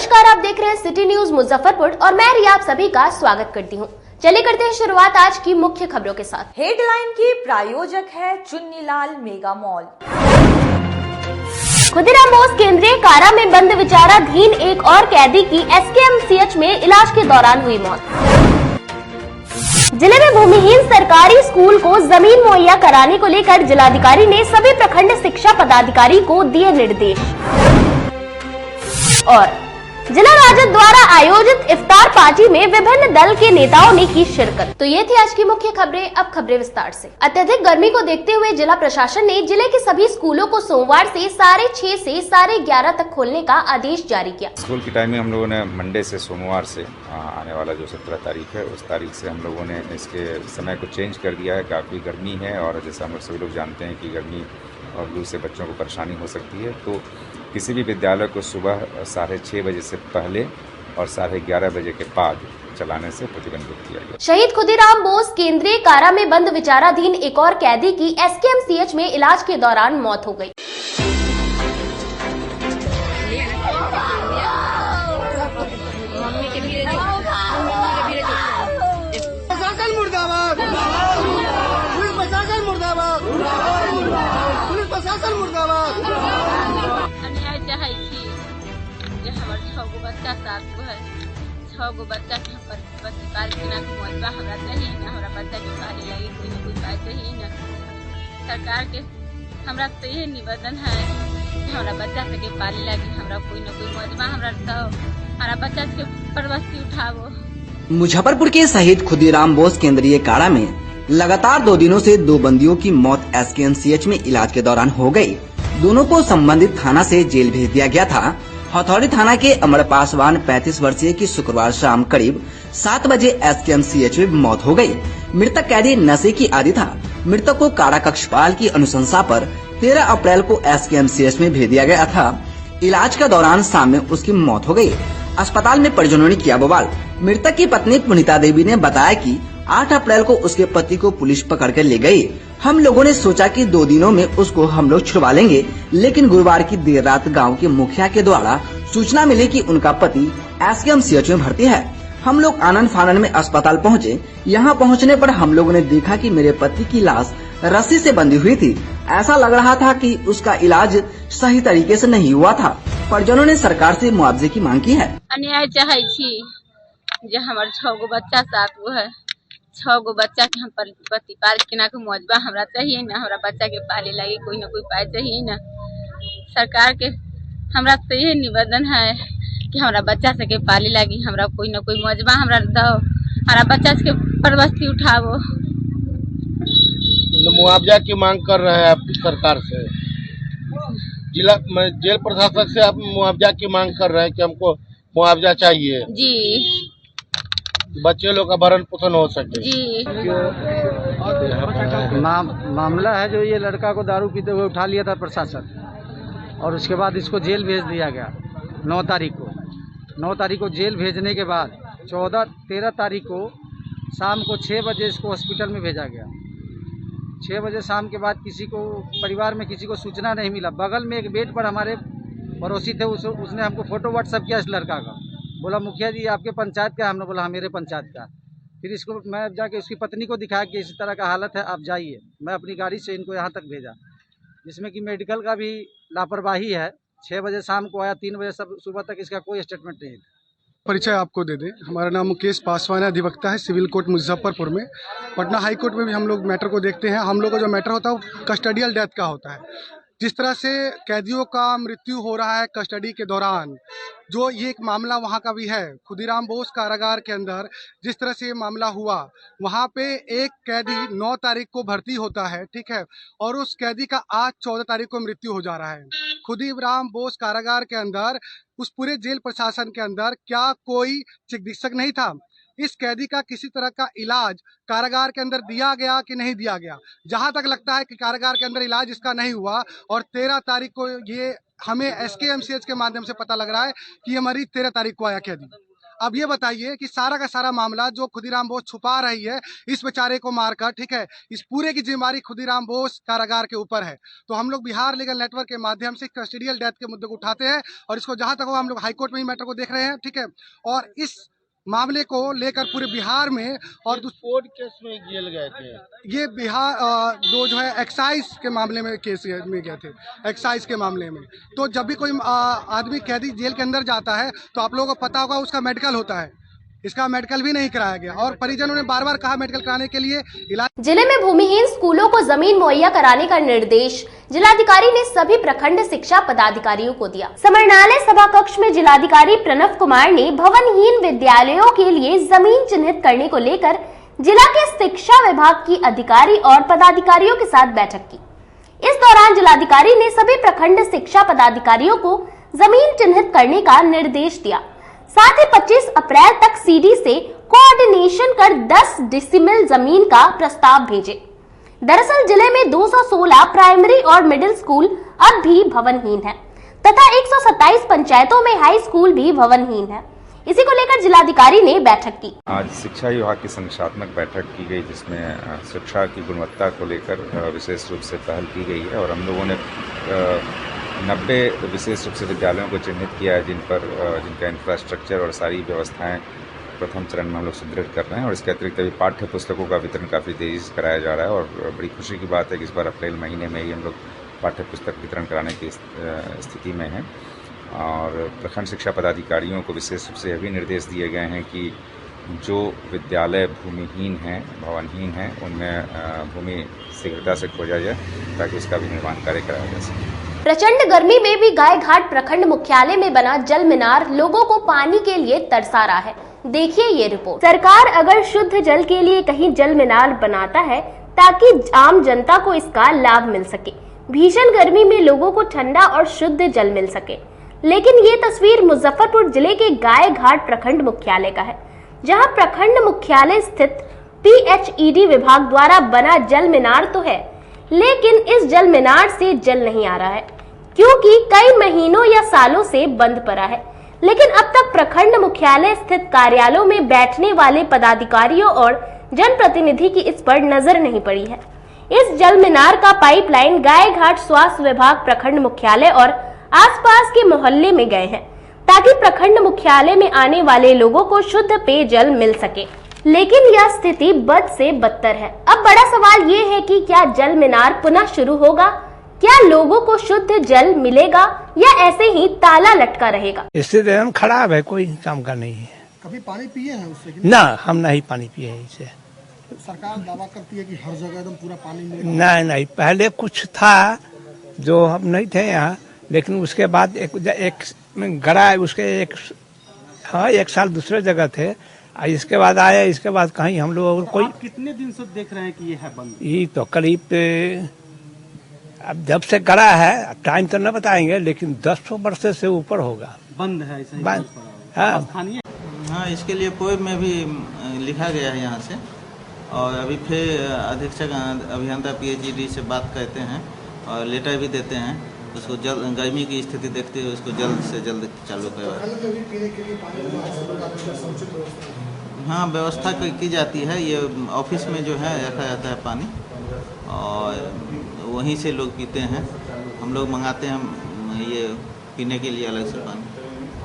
नमस्कार, आप देख रहे हैं सिटी न्यूज मुजफ्फरपुर और मैं रिया आप सभी का स्वागत करती हूं। चलिए करते हैं शुरुआत आज की मुख्य खबरों के साथ। हेडलाइन की प्रायोजक है चुन्नीलाल मेगा मॉल। खुदीराम बोस केंद्रीय कारा में बंद विचाराधीन एक और कैदी की एसकेएमसीएच में इलाज के दौरान हुई मौत। जिले में भूमिहीन सरकारी स्कूल को जमीन मुहैया कराने को लेकर जिलाधिकारी ने सभी प्रखंड शिक्षा पदाधिकारी को दिए निर्देश। और जिला राजद द्वारा आयोजित इफ्तार पार्टी में विभिन्न दल के नेताओं ने की शिरकत। तो ये थी आज की मुख्य खबरें। अब खबरें विस्तार से। अत्यधिक गर्मी को देखते हुए जिला प्रशासन ने जिले के सभी स्कूलों को सोमवार से 6:30 से 11:30 तक खोलने का आदेश जारी किया। स्कूल की टाइमिंग हम लोगों ने मंडे से सोमवार से आने वाला जो 17 तारीख है उस तारीख से हम लोगों ने इसके समय को चेंज कर दिया है। काफ़ी गर्मी है और जैसा हम लोग सभी लोग जानते हैं कि गर्मी और लू से बच्चों को परेशानी हो सकती है, तो किसी भी विद्यालय को सुबह 6:30 बजे से पहले और 11:30 बजे के बाद चलाने से प्रतिबंधित किया गया। शहीद खुदीराम बोस केंद्रीय कारा में बंद विचाराधीन एक और कैदी की एसकेएमसीएच में इलाज के दौरान मौत हो गई। प्रशासन मुर्दाबाद, पुलिस प्रशासन मुर्दाबाद, पुलिस प्रशासन मुर्दाबाद। अन्याय चाहे थी जे हमर 6 गो बच्चा 7 गो है, 6 गो बच्चा के पर प्रतिकार केना मोलबा हमरा चाहिए ना, हमरा बच्चा के पाली लगी कोई न कोई पाए चाहिए ना। सरकार के हमरा तो यही निवेदन है कि हमरा बच्चा के पाली लगी हमरा कोई न कोई मोलबा हमरा तो हमारा बच्चा के परवस्ती उठावो। मुजफ्फरपुर के शहीद खुदीराम बोस केंद्रीय कारा में लगातार 2 दिनों से 2 बंदियों की मौत एसकेएमसीएच में इलाज के दौरान हो गई। दोनों को संबंधित थाना से जेल भेज दिया गया था। हथौड़ी थाना के अमर पासवान 35 वर्षीय की शुक्रवार शाम करीब 7 बजे एसकेएमसीएच में मौत हो गई। मृतक कैदी नशे की आदी था। मृतक को कारा कक्षपाल की अनुशंसा पर 13 अप्रैल को एसकेएमसीएच में भेज दिया गया था। इलाज के दौरान शाम में उसकी मौत हो गई। अस्पताल में परिजनों ने किया बवाल। मृतक की पत्नी पुनीता देवी ने बताया कि 8 अप्रैल को उसके पति को पुलिस पकड़ कर ले गई। हम लोगों ने सोचा कि 2 दिनों में उसको हम लोग छुड़वा लेंगे, लेकिन गुरुवार की देर रात गांव के मुखिया के द्वारा सूचना मिली कि उनका पति एसकेएमसीएच में भर्ती है। हम लोग आनंद फानन में अस्पताल पहुँचे। यहाँ पहुँचने पर हम लोगों ने देखा कि मेरे पति की लाश रस्सी से बंधी हुई थी। ऐसा लग रहा था कि उसका इलाज सही तरीके से नहीं हुआ था। परिजनों ने सरकार से मुआवजे की मांग की है। अन्याय चाहे छी जे हमर 6 गो बच्चा 7 गो है, 6 गो बच्चा के हम प्रतिपाल केना के मुआवजा हमरा चाहिए ना, हमरा बच्चा के पाले लगी कोई न कोई पाए चाहिए ना। सरकार के हमरा तो यही निवेदन है कि हमरा बच्चा से के पाले लगी हमरा कोई न कोई मुआवजा हमरा दो, हमरा बच्चा के परवस्ती उठावो। मुआवजा की मांग कर रहे हैं आप सरकार से, जिला जेल प्रशासक से आप मुआवजा की मांग कर रहे हैं कि हमको मुआवजा चाहिए जी, बच्चे लोग का भरण पोषण हो सके जी। मामला है जो ये लड़का को दारू पीते हुए उठा लिया था प्रशासन और उसके बाद इसको जेल भेज दिया गया 9 तारीख को। 9 तारीख को जेल भेजने के बाद 13 तारीख को शाम को 6 बजे इसको हॉस्पिटल में भेजा गया। 6 बजे शाम के बाद किसी को परिवार में किसी को सूचना नहीं मिला। बगल में एक बेड पर हमारे पड़ोसी थे, उसने हमको फोटो व्हाट्सएप किया इस लड़का का। बोला मुखिया जी आपके पंचायत का? हमने बोला हाँ मेरे पंचायत का। फिर इसको मैं जाके उसकी पत्नी को दिखाया कि इस तरह का हालत है, आप जाइए। मैं अपनी गाड़ी से इनको यहाँ तक भेजा, जिसमें कि मेडिकल का भी लापरवाही है। 6 बजे शाम को आया, 3 बजे सब सुबह तक इसका कोई स्टेटमेंट नहीं था। परिचय आपको दे दें, हमारा नाम मुकेश पासवान है, अधिवक्ता है सिविल कोर्ट मुजफ्फरपुर में। पटना हाई कोर्ट में भी हम लोग मैटर को देखते हैं। हम लोग का जो मैटर होता है वो कस्टडियल डेथ का होता है। जिस तरह से कैदियों का मृत्यु हो रहा है कस्टडी के दौरान, जो ये एक मामला वहाँ का भी है खुदीराम बोस कारागार के अंदर, जिस तरह से ये मामला हुआ, वहाँ पे एक कैदी 9 तारीख को भर्ती होता है, ठीक है, और उस कैदी का आज 14 तारीख को मृत्यु हो जा रहा है। खुदीराम बोस कारागार के अंदर, उस पूरे जेल प्रशासन के अंदर क्या कोई चिकित्सक नहीं था? इस कैदी का किसी तरह का इलाज कारागार के अंदर दिया गया कि नहीं दिया गया? जहां तक लगता है कि कारागार के अंदर इलाज इसका नहीं हुआ और 13 तारीख को ये हमें एसकेएमसीएच के माध्यम से पता लग रहा है कि ये मरीज 13 तारीख को आया कैदी। अब ये बताइए कि सारा का सारा मामला जो खुदीराम बोस छुपा रही है इस बेचारे को मारकर, ठीक है, इस पूरे की जिम्मेदारी खुदीराम बोस कारागार के ऊपर है। तो हम लोग बिहार लीगल नेटवर्क के माध्यम से कस्टोडियल डेथ के मुद्दे को उठाते हैं और इसको जहां तक हो हम लोग हाईकोर्ट में ही मैटर को देख रहे हैं, ठीक है, और इस मामले को लेकर पूरे बिहार में और कोर्ट केस में जेल गए थे। ये बिहार जो है एक्साइज के मामले में केस में गए थे, एक्साइज के मामले में। तो जब भी कोई आदमी कैदी जेल के अंदर जाता है तो आप लोगों को पता होगा उसका मेडिकल होता है, इसका मेडिकल भी नहीं कराया गया और परिजनों ने बार बार कहा मेडिकल कराने के लिए इलाज। जिले में भूमिहीन स्कूलों को जमीन मुहैया कराने का निर्देश जिलाधिकारी ने सभी प्रखंड शिक्षा पदाधिकारियों को दिया। समरनालय सभा कक्ष में जिलाधिकारी प्रणव कुमार ने भवनहीन विद्यालयों के लिए जमीन चिन्हित करने को लेकर जिला के शिक्षा विभाग की अधिकारी और पदाधिकारियों के साथ बैठक की। इस दौरान जिलाधिकारी ने सभी प्रखंड शिक्षा पदाधिकारियों को जमीन चिन्हित करने का निर्देश दिया। साथ ही 25 अप्रैल तक सीडी से कोऑर्डिनेशन कर 10 डिसिमिल जमीन का प्रस्ताव भेजे। दरअसल जिले में 216 प्राइमरी और मिडिल स्कूल अब भी भवनहीन है तथा 127 पंचायतों में हाई स्कूल भी भवनहीन है। इसी को लेकर जिलाधिकारी ने बैठक की। आज शिक्षा विभाग की समीक्षात्मक बैठक की गई जिसमें शिक्षा की गुणवत्ता को लेकर विशेष रूप से पहल की गई है और हम लोगों ने 90 विशेष रूप से विद्यालयों को चिन्हित किया है जिनका इंफ्रास्ट्रक्चर और सारी व्यवस्थाएं प्रथम चरण में हम लोग सुदृढ़ कर रहे हैं। और इसके अतिरिक्त अभी पाठ्य पुस्तकों का वितरण काफ़ी तेजी से कराया जा रहा है और बड़ी खुशी की बात है कि इस बार अप्रैल महीने में ही हम लोग पाठ्य पुस्तक वितरण कराने की स्थिति में हैं। और प्रखंड शिक्षा पदाधिकारियों को विशेष रूप से यह भी निर्देश दिए गए हैं कि जो विद्यालय भूमिहीन हैं, भवनहीन हैं, उनमें भूमि शीघ्रता से खोजा जाए ताकि उसका भी निर्माण कार्य कराया जा सके। प्रचंड गर्मी में भी गायघाट प्रखंड मुख्यालय में बना जल मीनार लोगों को पानी के लिए तरसा रहा है। देखिए ये रिपोर्ट। सरकार अगर शुद्ध जल के लिए कहीं जल मीनार बनाता है ताकि आम जनता को इसका लाभ मिल सके, भीषण गर्मी में लोगों को ठंडा और शुद्ध जल मिल सके, लेकिन ये तस्वीर मुजफ्फरपुर जिले के गायघाट प्रखंड मुख्यालय का है, जहां प्रखंड मुख्यालय स्थित PHED विभाग द्वारा बना जल मीनार तो है, लेकिन इस जल मीनार से जल नहीं आ रहा है क्योंकि कई महीनों या सालों से बंद पड़ा है। लेकिन अब तक प्रखंड मुख्यालय स्थित कार्यालयों में बैठने वाले पदाधिकारियों और जनप्रतिनिधि की इस पर नजर नहीं पड़ी है। इस जल मीनार का पाइपलाइन गायघाट स्वास्थ्य विभाग प्रखंड मुख्यालय और आसपास के मोहल्ले में गए हैं ताकि प्रखंड मुख्यालय में आने वाले लोगों को शुद्ध पेयजल मिल सके, लेकिन यह स्थिति बद से बदतर है। अब बड़ा सवाल ये है कि क्या जल मीनार पुनः शुरू होगा, क्या लोगों को शुद्ध जल मिलेगा या ऐसे ही ताला लटका रहेगा। स्थिति एकदम खराब है, कोई काम का नहीं है। कभी पानी पिए हैं उससे? ना, हम नहीं पानी पिए हैं इससे। सरकार दावा करती है कि हर जगह एकदम पूरा पानी मिलेगा। नहीं, पहले कुछ था जो हम नहीं थे यहाँ, लेकिन उसके बाद एक गड़ा उसके एक साल दूसरे जगह थे, इसके बाद आया, इसके बाद कहीं हम लोग कोई। कितने दिन से देख रहे हैं कि ये है बंद? ये तो करीब अब जब से गड़ा है, टाइम तो न बताएंगे, लेकिन 10 वर्ष से ऊपर होगा बंद है। ऐसा ही बंद। हाँ, हाँ, इसके लिए पोएम में भी लिखा गया है यहाँ से, और अभी फिर अधीक्षक अभियंता PHED से बात कहते हैं और लेटर भी देते हैं। उसको जल्द, गर्मी की स्थिति देखते हुए उसको जल्द से जल्द चालू करवाएं। हाँ, व्यवस्था की जाती है। ये ऑफिस में जो है रखा जाता है पानी और वहीं से लोग पीते हैं। हम लोग मंगाते हैं ये पीने के लिए अलग से पानी।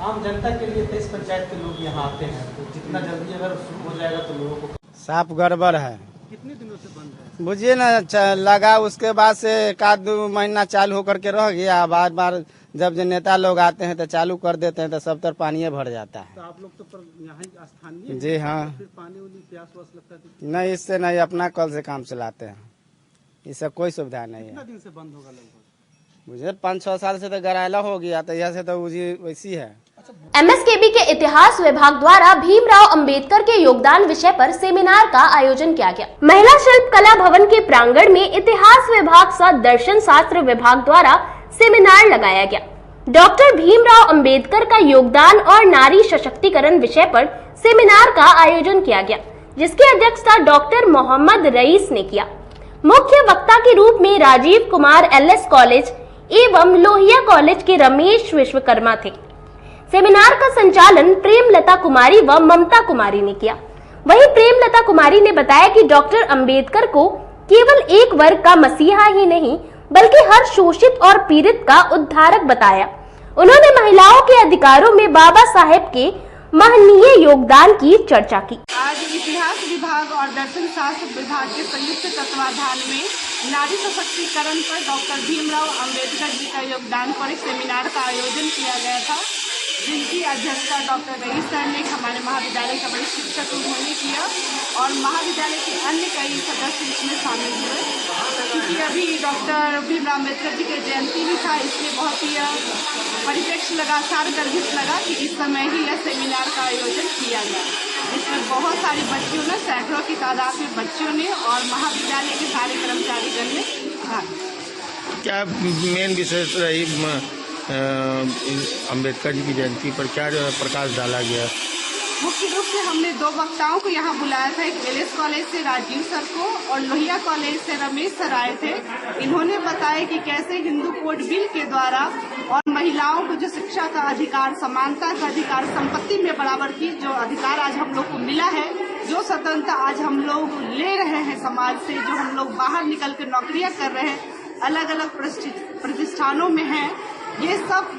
आम जनता के लिए 23 पंचायत के लोग यहाँ आते हैं, तो जितना जल्दी अगर शुरू हो जाएगा तो लोगों को। साफ गड़बड़ है। कितने दिनों से बंद है? बुझिए ना, लगा उसके बाद से 1-2 महीना चालू होकर के रह गया। बार बार जब जो नेता लोग आते हैं तो चालू कर देते हैं तो सब तरफ पानी भर जाता है। तो आप लोग तो यहाँ ही स्थानीय? जी हाँ। फिर पानी प्यास वास लगता है? नहीं, इससे नहीं, अपना कल से काम चलाते हैं, इससे कोई सुविधा नहीं है। कितना दिन से बंद होगा लगभग? मुझे 5-6 साल से तो गरायला हो गया, तो यहाँ से तो वैसी है। MSKB के इतिहास विभाग द्वारा भीमराव अंबेडकर के योगदान विषय पर सेमिनार का आयोजन किया गया। महिला शिल्प कला भवन के प्रांगण में इतिहास विभाग सह दर्शन शास्त्र विभाग द्वारा सेमिनार लगाया गया। डॉक्टर भीमराव अंबेडकर का योगदान और नारी सशक्तिकरण विषय पर सेमिनार का आयोजन किया गया, जिसकी अध्यक्षता डॉक्टर मोहम्मद रईस ने किया। मुख्य वक्ता के रूप में राजीव कुमार LS कॉलेज एवं लोहिया कॉलेज के रमेश विश्वकर्मा थे। सेमिनार का संचालन प्रेमलता कुमारी व ममता कुमारी ने किया। वहीं प्रेमलता कुमारी ने बताया कि डॉक्टर अंबेडकर को केवल एक वर्ग का मसीहा ही नहीं बल्कि हर शोषित और पीड़ित का उद्धारक बताया। उन्होंने महिलाओं के अधिकारों में बाबा साहेब के महनीय योगदान की चर्चा की। आज इतिहास विभाग और दर्शन शास्त्र विभाग के संयुक्त तत्वाधान में नारी सशक्तिकरण पर डॉक्टर भीमराव अंबेडकर जी का योगदान पर एक सेमिनार का आयोजन किया गया था, जिनकी अध्यक्षता डॉक्टर रईस सर ने हमारे महाविद्यालय का बड़े शिक्षक उन्होंने किया और महाविद्यालय के अन्य कई सदस्य इसमें शामिल हुए। क्योंकि अभी डॉक्टर भीमराव अम्बेडकर जी के जयंती भी था, इसलिए बहुत ही परिप्रेक्ष्य लगा, सारगर्भित लगा कि इस समय ही यह सेमिनार का आयोजन किया गया। इसमें बहुत सारी बच्चियों ने, सैकड़ों की तादाद में बच्चियों ने और महाविद्यालय के सारे कर्मचारीगण ने भाग। क्या मेन विशेष रही अंबेडकर जी की जयंती पर, क्या प्रकाश डाला गया? मुख्य रूप से हमने दो वक्ताओं को यहाँ बुलाया था, एक एलएस कॉलेज से राजीव सर को और लोहिया कॉलेज से रमेश सर आए थे। इन्होंने बताया कि कैसे हिंदू कोड बिल के द्वारा और महिलाओं को जो शिक्षा का अधिकार, समानता का अधिकार, संपत्ति में बराबर की जो अधिकार आज हम लोग को मिला है, जो स्वतंत्रता आज हम लोग ले रहे हैं समाज से, जो हम लोग बाहर निकल कर नौकरियां कर रहे हैं, अलग अलग प्रतिष्ठानों में हैं, ये सब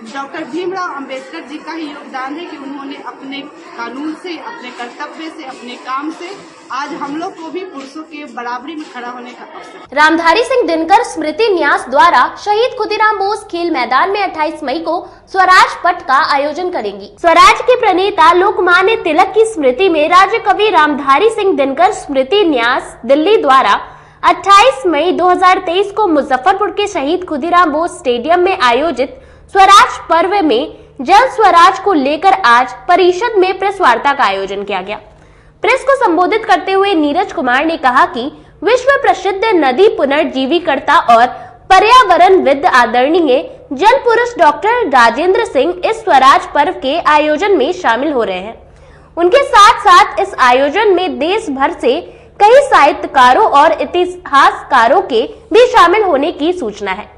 डॉक्टर भीमराव अंबेडकर जी का ही योगदान है कि उन्होंने अपने कानून से, अपने कर्तव्य से, अपने काम से आज हम लोग को भी पुरुषों के बराबरी में खड़ा होने का अवसर। रामधारी सिंह दिनकर स्मृति न्यास द्वारा शहीद खुदीराम बोस खेल मैदान में 28 मई को स्वराज पट का आयोजन करेंगी। स्वराज के प्रणेता लोकमान्य तिलक की स्मृति में राज्य कवि रामधारी सिंह दिनकर स्मृति न्यास दिल्ली द्वारा 28 मई 2023 को मुजफ्फरपुर के शहीद खुदीराम बोस स्टेडियम में आयोजित स्वराज पर्व में जल स्वराज को लेकर आज परिषद में प्रेस वार्ता का आयोजन किया गया। प्रेस को संबोधित करते हुए नीरज कुमार ने कहा कि विश्व प्रसिद्ध नदी पुनर्जीवीकर्ता और पर्यावरणविद आदरणीय जल पुरुष डॉक्टर राजेंद्र सिंह इस स्वराज पर्व के आयोजन में शामिल हो रहे हैं। उनके साथ साथ इस आयोजन में देश भर से कई साहित्यकारों और इतिहासकारों के भी शामिल होने की सूचना है।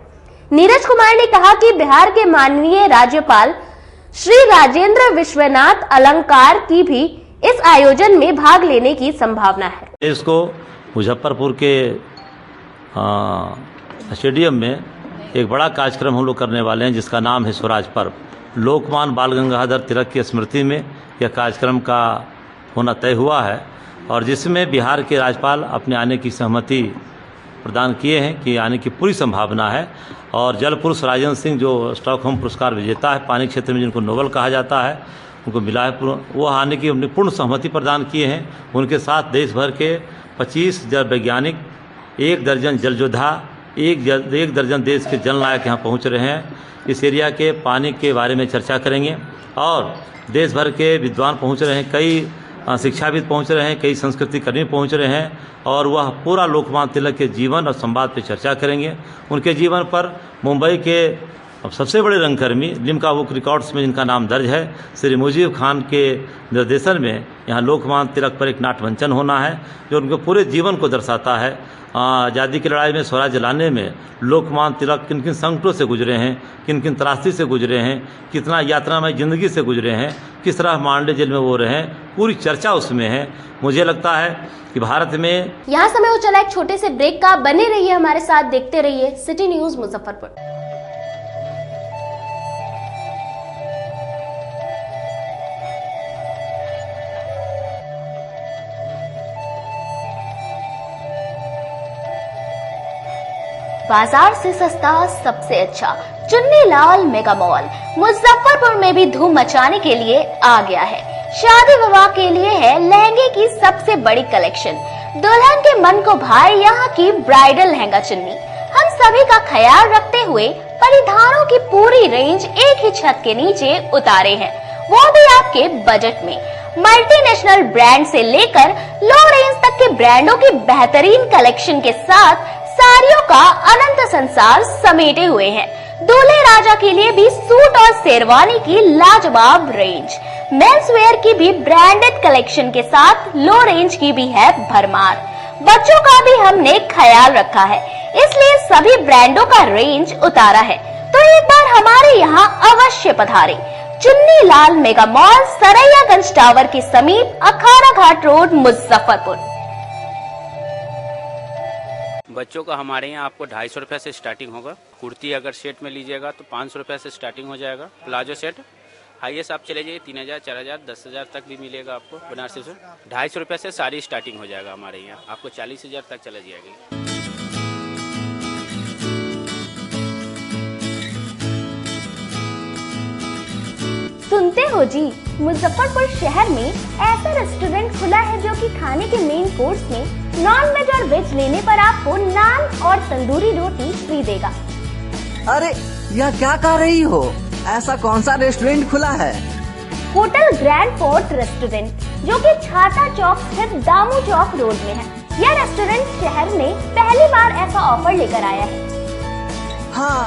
नीरज कुमार ने कहा कि बिहार के माननीय राज्यपाल श्री राजेंद्र विश्वनाथ अलंकार की भी इस आयोजन में भाग लेने की संभावना है। इसको मुजफ्फरपुर के स्टेडियम में एक बड़ा कार्यक्रम हम लोग करने वाले हैं, जिसका नाम है स्वराज पर्व। लोकमान्य बाल गंगाधर तिलक की स्मृति में यह कार्यक्रम का होना तय हुआ है और जिसमें बिहार के राज्यपाल अपने आने की सहमति प्रदान किए हैं कि आने की पूरी संभावना है। और जल पुरुष राजेंद्र सिंह जो स्टॉकहोम पुरस्कार विजेता है, पानी क्षेत्र में जिनको नोबेल कहा जाता है, उनको मिला है, वो आने की अपनी पूर्ण सहमति प्रदान किए हैं। उनके साथ देश भर के 25 जल वैज्ञानिक, 1 दर्जन जल योद्धा, 1 दर्जन देश के जल नायक यहाँ पहुँच रहे हैं। इस एरिया के पानी के बारे में चर्चा करेंगे और देश भर के विद्वान पहुँच रहे हैं, कई शिक्षाविद पहुंच रहे हैं, कई संस्कृति कर्मी पहुंच रहे हैं और वह पूरा लोकमान्य तिलक के जीवन और संवाद पर चर्चा करेंगे। उनके जीवन पर मुंबई के सबसे बड़े रंगकर्मी लिम्का बुक रिकॉर्ड्स में जिनका नाम दर्ज है, श्री मुजीब खान के निर्देशन में यहाँ लोकमान्य तिलक पर एक नाटमंचन होना है, जो उनके पूरे जीवन को दर्शाता है। आज़ादी की लड़ाई में स्वराज्य लाने में लोकमान्य तिलक किन किन संकटों से गुजरे हैं, किन किन त्रासदी से गुजरे हैं, कितना यात्रामय जिंदगी से गुजरे हैं, किस तरह मांडे जेल में वो रहे, पूरी चर्चा उसमें है। मुझे लगता है कि भारत में यहाँ समय हो चला एक छोटे से ब्रेक का। बने रहिए हमारे साथ, देखते रहिए सिटी न्यूज मुजफ्फरपुर। बाजार से सस्ता सबसे अच्छा चुन्नीलाल मेगा मॉल मुजफ्फरपुर में भी धूम मचाने के लिए आ गया है। शादी विवाह के लिए है लहंगे की सबसे बड़ी कलेक्शन। दुल्हन के मन को भाए यहाँ की ब्राइडल लहंगा चुन्नी। हम सभी का ख्याल रखते हुए परिधानों की पूरी रेंज एक ही छत के नीचे उतारे हैं, वो भी आपके बजट में। मल्टीनेशनल ब्रांड से लेकर लो रेंज तक के ब्रांडों की बेहतरीन कलेक्शन के साथ साड़ियों का अनंत संसार समेटे हुए हैं। दूल्हे राजा के लिए भी सूट और शेरवानी की लाजवाब रेंज, मेंस वेयर की भी ब्रांडेड कलेक्शन के साथ लो रेंज की भी है भरमार। बच्चों का भी हमने ख्याल रखा है, इसलिए सभी ब्रांडों का रेंज उतारा है, तो एक बार हमारे यहाँ अवश्य पधारें। Chunni Lal mega mall, Saraiyaganj tower के समीप, अखाड़ा घाट रोड, मुजफ्फरपुर। बच्चों का हमारे यहाँ आपको 250 रुपये से स्टार्टिंग होगा। कुर्ती अगर सेट में लीजिएगा तो 500 रुपये से स्टार्टिंग हो जाएगा। प्लाजो सेट हाईएस्ट आप चले जाइए 3000, 4000, 10,000 तक भी मिलेगा आपको बनारसी से। 250 रुपये से सारी स्टार्टिंग हो जाएगा हमारे यहाँ, आपको 40,000 तक चला जाएगी। सुनते हो जी, मुजफ्फरपुर शहर में ऐसा रेस्टोरेंट खुला है जो कि खाने के मेन कोर्स में नॉन वेज और वेज लेने पर आपको नान और तंदूरी रोटी फ्री देगा। अरे यह क्या कह रही हो? ऐसा कौन सा रेस्टोरेंट खुला है? होटल ग्रैंड फोर्ट रेस्टोरेंट, जो कि छाता चौक स्थित दामू चौक रोड में है। यह रेस्टोरेंट शहर में पहली बार ऐसा ऑफर लेकर आया है। हाँ,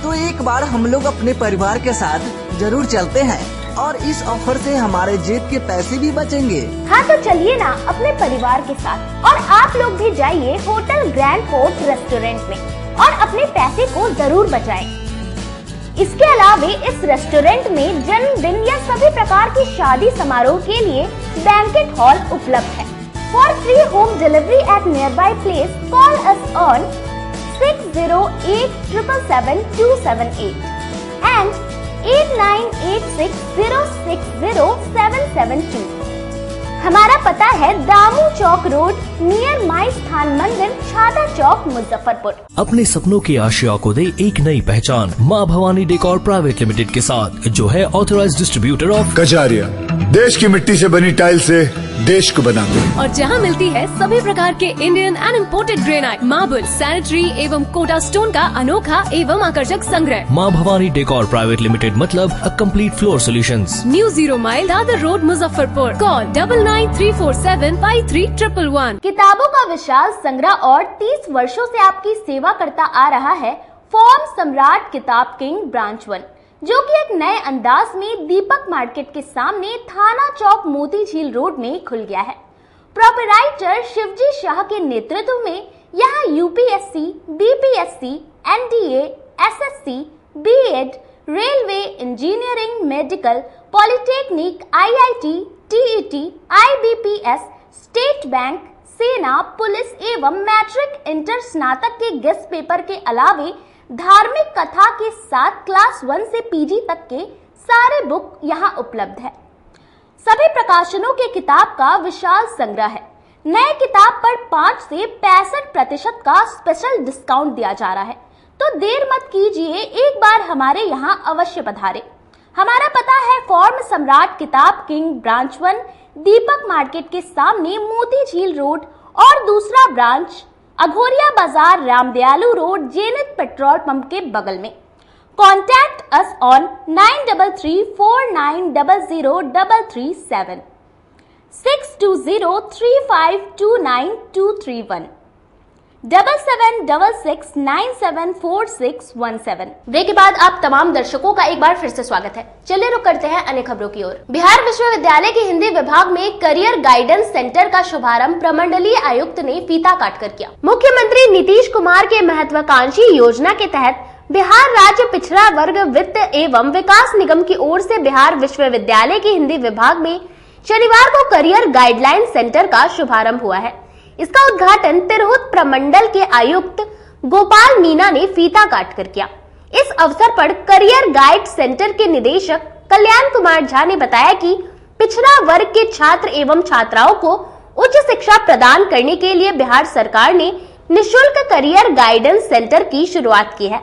तो एक बार हम लोग अपने परिवार के साथ जरूर चलते हैं और इस ऑफर से हमारे जेब के पैसे भी बचेंगे। हाँ तो चलिए ना अपने परिवार के साथ, और आप लोग भी जाइए होटल ग्रैंड फोर्ट रेस्टोरेंट में और अपने पैसे को जरूर बचाएं। इसके अलावा इस रेस्टोरेंट में जन्मदिन या सभी प्रकार की शादी समारोह के लिए बैंकेट हॉल उपलब्ध है। For free home delivery at near by place call us on 6087777278 and 8986060772। हमारा पता है दामू चौक रोड नियर माई स्थान मंदिर, छाता चौक, मुजफ्फरपुर। अपने सपनों की आशिया को दे एक नई पहचान माँ भवानी डेकोर प्राइवेट लिमिटेड के साथ, जो है ऑथराइज्ड डिस्ट्रीब्यूटर ऑफ कजारिया। देश की मिट्टी से बनी टाइल से देश को बनाते, और जहां मिलती है सभी प्रकार के Indian and imported granite, marble, sanitary एवं कोटा स्टोन का अनोखा एवं आकर्षक संग्रह। माँ भवानी डेकोर प्राइवेट लिमिटेड मतलब a complete floor solutions. New 0 mile Dadar road, Muzaffarpur. Call 9934753111। किताबों का विशाल संग्रह और 30 वर्षों से आपकी सेवा करता आ रहा है फॉर्म सम्राट किताब किंग ब्रांच 1, जो कि एक नए अंदाज में दीपक मार्केट के सामने थाना चौक मोती झील रोड में खुल गया है। प्रोपराइटर शिवजी शाह के नेतृत्व में यहाँ UPSC, BPSC, NDA, SSC, BEd, railway, engineering, medical, polytechnic, IIT, TET, IBPS, state bank, सेना, पुलिस एवं मैट्रिक इंटर स्नातक के गेस्ट पेपर के अलावे धार्मिक कथा के साथ क्लास 1 से पीजी तक के सारे बुक यहाँ उपलब्ध है। सभी प्रकाशनों के किताब का विशाल संग्रह है। नए किताब पर 5 से 65% का स्पेशल डिस्काउंट दिया जा रहा है, तो देर मत कीजिए, एक बार हमारे यहाँ अवश्य पधारे। हमारा पता है फॉर्म सम्राट किताब किंग ब्रांच 1, दीपक मार्केट के सामने मोती झील रोड, और दूसरा ब्रांच अघोरिया बाजार, Ramdayalu road, Jenit petrol pump के बगल में। Contact us on 9334900337 6203529231 7766974617। ब्रेक के बाद आप तमाम दर्शकों का एक बार फिर से स्वागत है। चलिए रुक करते हैं अन्य खबरों की ओर। बिहार विश्वविद्यालय के हिंदी विभाग में करियर गाइडेंस सेंटर का शुभारंभ प्रमंडलीय आयुक्त ने फीता काटकर किया। मुख्यमंत्री नीतीश कुमार के महत्वाकांक्षी योजना के तहत बिहार राज्य पिछड़ा वर्ग वित्त एवं विकास निगम की ओर से बिहार विश्वविद्यालय के हिंदी विभाग में शनिवार को करियर गाइडलाइन सेंटर का शुभारंभ हुआ है। इसका उद्घाटन तिरहुत प्रमंडल के आयुक्त गोपाल मीना ने फीता काटकर किया। इस अवसर पर करियर गाइड सेंटर के निदेशक कल्याण कुमार झा ने बताया कि पिछड़ा वर्ग के छात्र एवं छात्राओं को उच्च शिक्षा प्रदान करने के लिए बिहार सरकार ने निःशुल्क करियर गाइडेंस सेंटर की शुरुआत की है।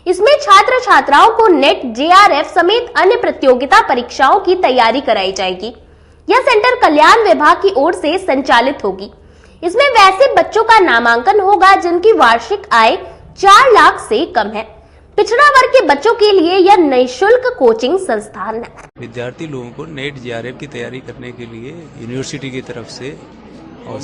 इसमें छात्र छात्राओं को नेट, जेआरएफ समेत अन्य प्रतियोगिता परीक्षाओं की तैयारी कराई जाएगी। यह सेंटर कल्याण विभाग की ओर से संचालित होगी। इसमें वैसे बच्चों का नामांकन होगा जिनकी वार्षिक आय 4 लाख से कम है। पिछड़ा वर्ग के बच्चों के लिए यह निःशुल्क कोचिंग संस्थान है। विद्यार्थी लोगों को नेट, जेआरएफ की तैयारी करने के लिए यूनिवर्सिटी की तरफ से और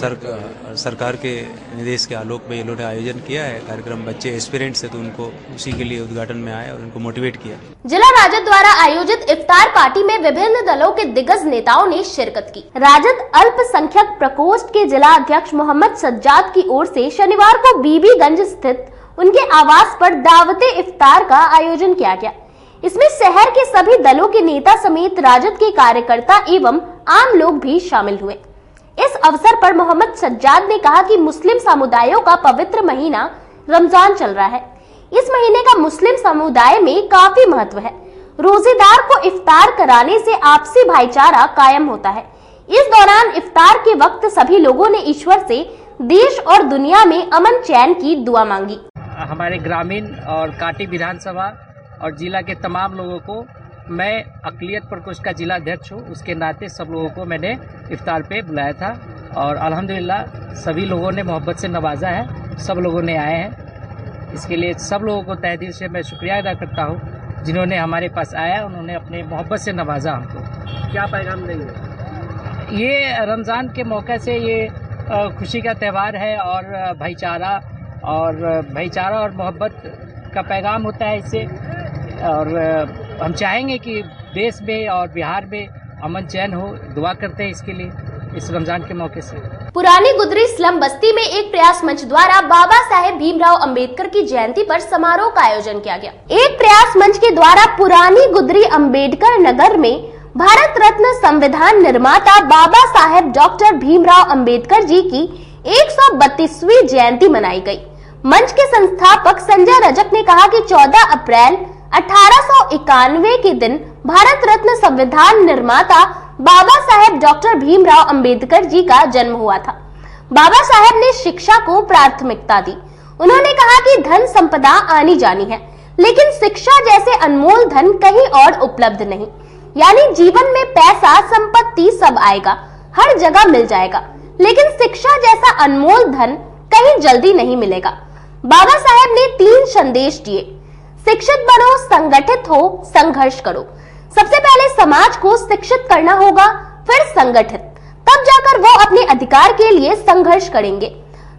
सरकार के निर्देश के आलोक में इन्होंने आयोजन किया है कार्यक्रम। बच्चे एस्पिरेंट्स है तो उनको उसी के लिए उद्घाटन में आए और उनको मोटिवेट किया। जिला राजद द्वारा आयोजित इफ्तार पार्टी में विभिन्न दलों के दिग्गज नेताओं ने शिरकत की। राजद अल्पसंख्यक प्रकोष्ठ के जिला अध्यक्ष मोहम्मद सज्जाद की ओर से शनिवार को बीबीगंज स्थित उनके आवास पर दावते इफ्तार का आयोजन किया गया। इसमें शहर के सभी दलों के नेता समेत राजद के कार्यकर्ता एवं आम लोग भी शामिल हुए। इस अवसर पर मोहम्मद सज्जाद ने कहा कि मुस्लिम समुदायों का पवित्र महीना रमजान चल रहा है। इस महीने का मुस्लिम समुदाय में काफी महत्व है। रोजेदार को इफ्तार कराने से आपसी भाईचारा कायम होता है। इस दौरान इफ्तार के वक्त सभी लोगों ने ईश्वर से देश और दुनिया में अमन चैन की दुआ मांगी। हमारे ग्रामीण और काटी विधानसभा और जिला के तमाम लोगों को, मैं अक़लियत प्रकोष्ठ का जिला अध्यक्ष हूँ, उसके नाते सब लोगों को मैंने इफ्तार पे बुलाया था और अल्हम्दुलिल्लाह सभी लोगों ने मोहब्बत से नवाजा है। सब लोगों ने आए हैं, इसके लिए सब लोगों को तहे दिल से मैं शुक्रिया अदा करता हूँ जिन्होंने हमारे पास आया, उन्होंने अपने मोहब्बत से नवाजा हमको। क्या पैगाम देंगे? ये रमज़ान के मौके से ये खुशी का त्यौहार है और भाईचारा और मोहब्बत का पैगाम होता है इससे, और हम चाहेंगे कि देश में और बिहार में अमन चैन हो। दुआ करते हैं इसके लिए इस रमजान के मौके से। पुरानी गुदरी स्लम बस्ती में एक प्रयास मंच द्वारा बाबा साहेब भीमराव अंबेडकर की जयंती पर समारोह का आयोजन किया गया। एक प्रयास मंच के द्वारा पुरानी गुदरी अंबेडकर नगर में भारत रत्न संविधान निर्माता बाबा साहेब डॉक्टर भीमराव अंबेडकर जी की 132वीं जयंती मनाई गई। मंच के संस्थापक संजय रजक ने कहा कि 14 अप्रैल 1891 के दिन भारत रत्न संविधान निर्माता बाबा साहेब डॉक्टर भीमराव अंबेडकर जी का जन्म हुआ था। बाबा साहेब ने शिक्षा को प्राथमिकता दी। उन्होंने कहा कि धन संपदा आनी जानी है, लेकिन शिक्षा जैसे अनमोल धन कहीं और उपलब्ध नहीं। यानी जीवन में पैसा संपत्ति सब आएगा, हर जगह मिल जाएगा, लेकिन शिक्षा जैसा अनमोल धन कहीं जल्दी नहीं मिलेगा। बाबा साहेब ने 3 संदेश दिए। शिक्षित बनो, संगठित हो, संघर्ष करो। सबसे पहले समाज को शिक्षित करना होगा, फिर संगठित, तब जाकर वो अपने अधिकार के लिए संघर्ष करेंगे।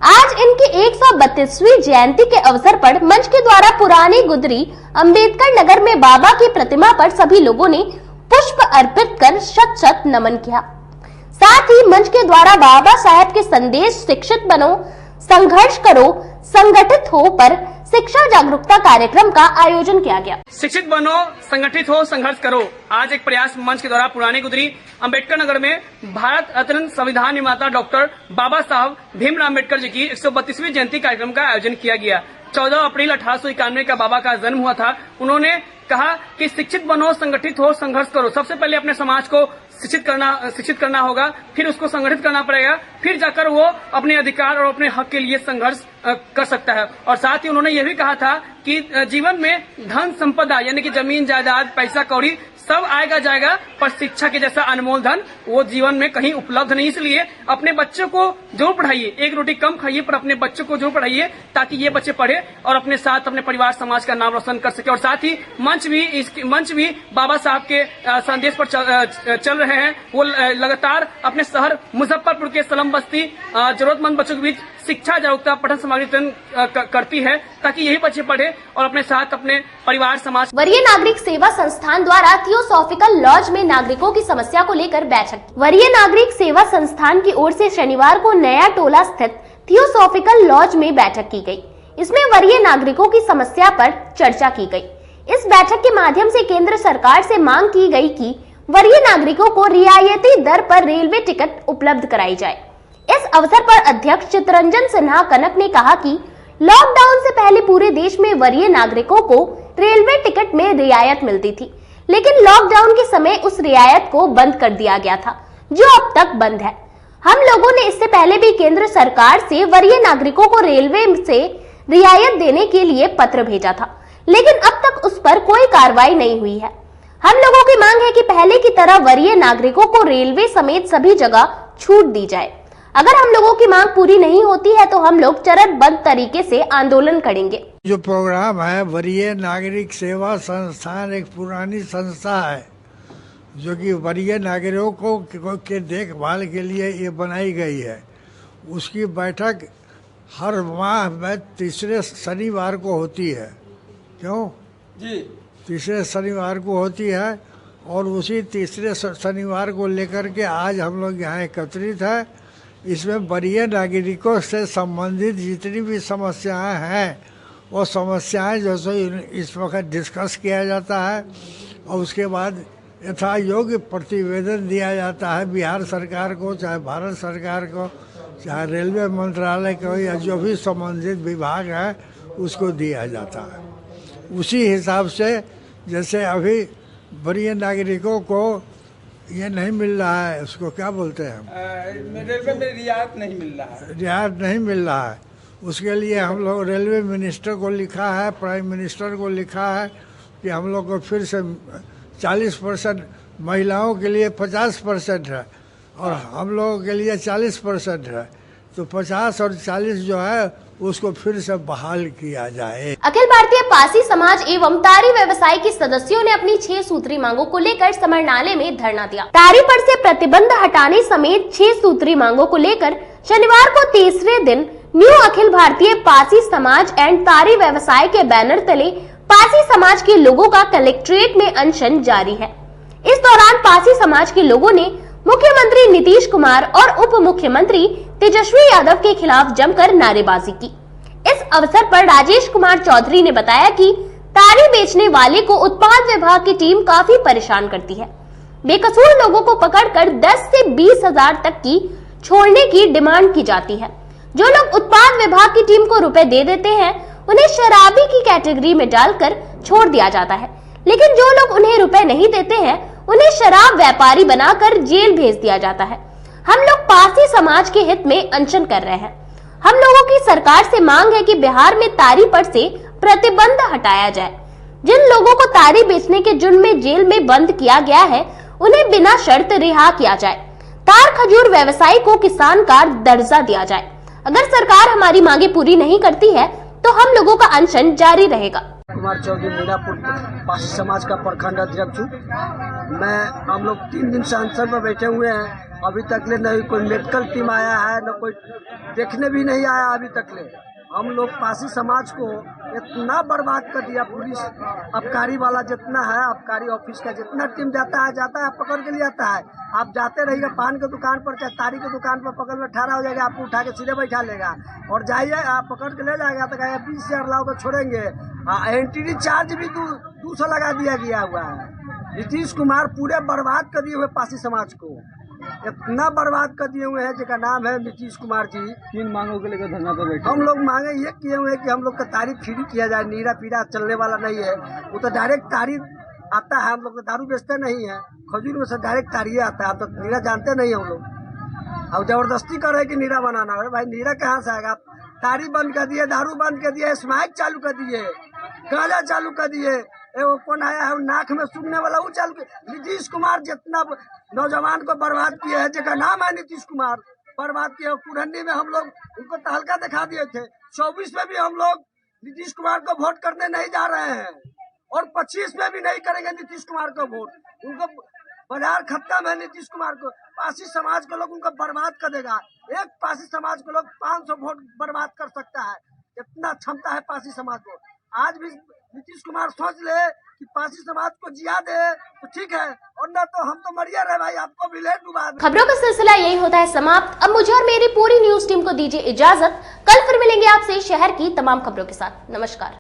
आज इनकी 132वीं जयंती के अवसर पर मंच के द्वारा पुरानी गुदरी अंबेडकर नगर में बाबा की प्रतिमा पर सभी लोगों ने पुष्प अर्पित कर शत शत नमन किया। साथ ही मंच के द्वारा बाबा साहेब के संदेश शिक्षित बनो, संघर्ष करो, संगठित हो पर शिक्षा जागरूकता कार्यक्रम का आयोजन किया गया। शिक्षित बनो, संगठित हो, संघर्ष करो। आज एक प्रयास मंच के द्वारा पुरानी गुदरी अंबेडकर नगर में भारत रत्न संविधान निर्माता डॉक्टर बाबा साहब भीमराव अंबेडकर जी की 132वीं जयंती कार्यक्रम का आयोजन किया गया। 14 अप्रैल 1891 का बाबा का जन्म हुआ था। उन्होंने कहा कि शिक्षित बनो, संगठित हो, संघर्ष करो। सबसे पहले अपने समाज को शिक्षित करना होगा, फिर उसको संगठित करना पड़ेगा, फिर जाकर वो अपने अधिकार और अपने हक के लिए संघर्ष कर सकता है। और साथ ही उन्होंने ये भी कहा था कि जीवन में धन संपदा यानी कि जमीन जायदाद, पैसा कौड़ी सब आएगा जाएगा, पर शिक्षा के जैसा अनमोल धन वो जीवन में कहीं उपलब्ध नहीं। इसलिए अपने बच्चों को जरूर पढ़ाइए, एक रोटी कम खाइए पर अपने बच्चों को जरूर पढ़ाइए, ताकि ये बच्चे पढ़े और अपने साथ अपने परिवार समाज का नाम रोशन कर सके। और साथ ही मंच भी बाबा साहब के संदेश पर चल रहे हैं। वो लगातार अपने शहर मुजफ्फरपुर के स्लम बस्ती जरूरतमंद बच्चों के बीच शिक्षा जागरूकता पठन सामग्री वितरण करती है, ताकि यही बच्चे पढ़े और अपने साथ अपने परिवार समाज। वरीय नागरिक सेवा संस्थान द्वारा थियोसॉफिकल लॉज में नागरिकों की समस्या को लेकर बैठक। वरीय नागरिक सेवा संस्थान की ओर से शनिवार को नया टोला स्थित थियोसॉफिकल लॉज में बैठक की गई। इसमें वरीय नागरिकों की समस्या पर चर्चा की गई। इस बैठक के माध्यम से केंद्र सरकार से मांग की गई कि वरीय नागरिकों को रियायती दर पर रेलवे टिकट उपलब्ध कराई जाए। इस अवसर पर अध्यक्ष चितरंजन सिन्हा कनक ने कहा कि लॉकडाउन से पहले पूरे देश में वरीय नागरिकों को रेलवे टिकट में रियायत मिलती थी, लेकिन लॉकडाउन के समय उस रियायत को बंद कर दिया गया था, जो अब तक बंद है। हम लोगों ने इससे पहले भी केंद्र सरकार से वरीय नागरिकों को रेलवे से रियायत देने के लिए पत्र भेजा था, लेकिन अब तक उस पर कोई कार्रवाई नहीं हुई है। हम लोगों की मांग है कि पहले की तरह वरीय नागरिकों को रेलवे समेत सभी जगह छूट दी जाए। अगर हम लोगों की मांग पूरी नहीं होती है तो हम लोग चरणबद्ध तरीके से आंदोलन करेंगे। जो प्रोग्राम है वरीय नागरिक सेवा संस्थान एक पुरानी संस्था है जो कि वरीय नागरिकों के देखभाल के लिए ये बनाई गई है। उसकी बैठक हर माह में तीसरे शनिवार को होती है। क्यों जी? तीसरे शनिवार को होती है और उसी तीसरे शनिवार को लेकर के आज हम लोग यहाँ एकत्रित है। इसमें वरीय नागरिकों से संबंधित जितनी भी समस्याएं हैं वो समस्याएं जो सो इस वक्त डिस्कस किया जाता है और उसके बाद यथा योग्य प्रतिवेदन दिया जाता है बिहार सरकार को, चाहे भारत सरकार को, चाहे रेलवे मंत्रालय को, या जो भी संबंधित विभाग है उसको दिया जाता है। उसी हिसाब से जैसे अभी वरीय नागरिकों को ये नहीं मिल रहा है, उसको क्या बोलते हैं, रेलवे में रियायत नहीं मिल रहा है, रियायत नहीं मिल रहा है। उसके लिए हम लोग रेलवे मिनिस्टर को लिखा है, प्राइम मिनिस्टर को लिखा है कि हम लोग को फिर से 40% महिलाओं के लिए 50% है और हम लोगों के लिए 40% है, तो 50 और 40 जो है उसको फिर से बहाल किया जाए। अखिल भारतीय पासी समाज एवं तारी व्यवसाय के सदस्यों ने अपनी 6 सूत्री मांगों को लेकर समरनाले में धरना दिया। तारी पर से प्रतिबंध हटाने समेत 6 सूत्री मांगों को लेकर शनिवार को तीसरे दिन न्यू अखिल भारतीय पासी समाज एंड तारी व्यवसाय के बैनर तले पासी समाज के लोगों का कलेक्ट्रेट में अनशन जारी है। इस दौरान पासी समाज के लोगों ने मुख्यमंत्री नीतीश कुमार और उप मुख्यमंत्री तेजस्वी यादव के खिलाफ जमकर नारेबाजी की। इस अवसर पर राजेश कुमार चौधरी ने बताया कि तारी बेचने वाले को उत्पाद विभाग की टीम काफी परेशान करती है। बेकसूर लोगों को पकड़कर 10 से 20 हजार तक की छोड़ने की डिमांड की जाती है। जो लोग उत्पाद विभाग की टीम को रुपए दे देते हैं उन्हें शराबी की कैटेगरी में डालकर छोड़ दिया जाता है, लेकिन जो लोग उन्हें रुपए नहीं देते हैं उन्हें शराब व्यापारी बनाकर जेल भेज दिया जाता है। हम लोग पासी समाज के हित में अनशन कर रहे हैं। हम लोगों की सरकार से मांग है कि बिहार में तारी पर से प्रतिबंध हटाया जाए। जिन लोगों को तारी बेचने के जुर्म में जेल में बंद किया गया है उन्हें बिना शर्त रिहा किया जाए। तार खजूर व्यवसायी को किसान कार्ड दर्जा दिया जाए। अगर सरकार हमारी मांगे पूरी नहीं करती है तो हम लोगों का अनशन जारी रहेगा। कुमार चौधरी मीरापुर पासी समाज का प्रखंड अध्यक्ष हूँ। हम लोग 3 दिन से अनशन में बैठे हुए हैं। अभी तक ले न कोई मेडिकल टीम आया है, न कोई देखने भी नहीं आया अभी तक ले। हम लोग पासी समाज को इतना बर्बाद कर दिया। पुलिस आबकारी वाला जितना है, आबकारी ऑफिस का जितना टीम जाता है पकड़ के ले आता है। आप जाते रहिएगा पान की दुकान पर, चाहे तारी की दुकान पर, पकड़ में ठहरा हो जाएगा, आपको उठा के सीधे बैठा लेगा और जाइए आप पकड़ के ले जाएगा तो कहेगा 20,000 लाओ तो छोड़ेंगे। एंट्री चार्ज भी 200 लगा दिया गया हुआ है। नीतीश कुमार पूरे बर्बाद कर दिए हुए पासी समाज को, इतना बर्बाद कर दिए हुए हैं जिसका नाम है नीतीश कुमार जी। 3 मांगों के लेकर धरना पर बैठे। हम लोग मांगे ये किए हुए कि हम लोग का तारी फ्री किया जाए। नीरा पीरा चलने वाला नहीं है, वो तो डायरेक्ट तारी आता है। हम लोग तो दारू बेचते नहीं है, खजूर में से डायरेक्ट तारी आता है। तो नीरा जानते नहीं हम लोग, अब जबरदस्ती कर रहे कि नीरा बनाना है। भाई नीरा कहाँ से आएगा? तारी बंद कर दिए, दारू बंद कर दिए, स्मैक चालू कर दिए, गांजा चालू कर दिए। वो कौन आया है नाक में सूंघने वाला, वो चालू कर। नीतीश कुमार जितना नौजवान को बर्बाद किए हैं, जिसका नाम है नीतीश कुमार, बर्बाद किया। कुरहनी में हम लोग उनको तहलका दिखा दिए थे। 24 में भी हम लोग नीतीश कुमार को वोट करने नहीं जा रहे हैं और 25 में भी नहीं करेंगे नीतीश कुमार को वोट। उनको बाजार खत्म है नीतीश कुमार को। पासी समाज के लोग उनको बर्बाद कर देगा। एक पासी समाज को लोग 500 वोट बर्बाद कर सकता है, इतना क्षमता है पासी समाज को। आज भी नीतीश कुमार सोच ले कि पासी समाज को जिया दे तो ठीक है, और न तो हम तो मरिया रहे भाई, आपको भी ले डुबा दे। खबरों का सिलसिला यही होता है समाप्त। अब मुझे और मेरी पूरी न्यूज टीम को दीजिए इजाजत। कल फिर मिलेंगे आपसे शहर की तमाम खबरों के साथ। नमस्कार।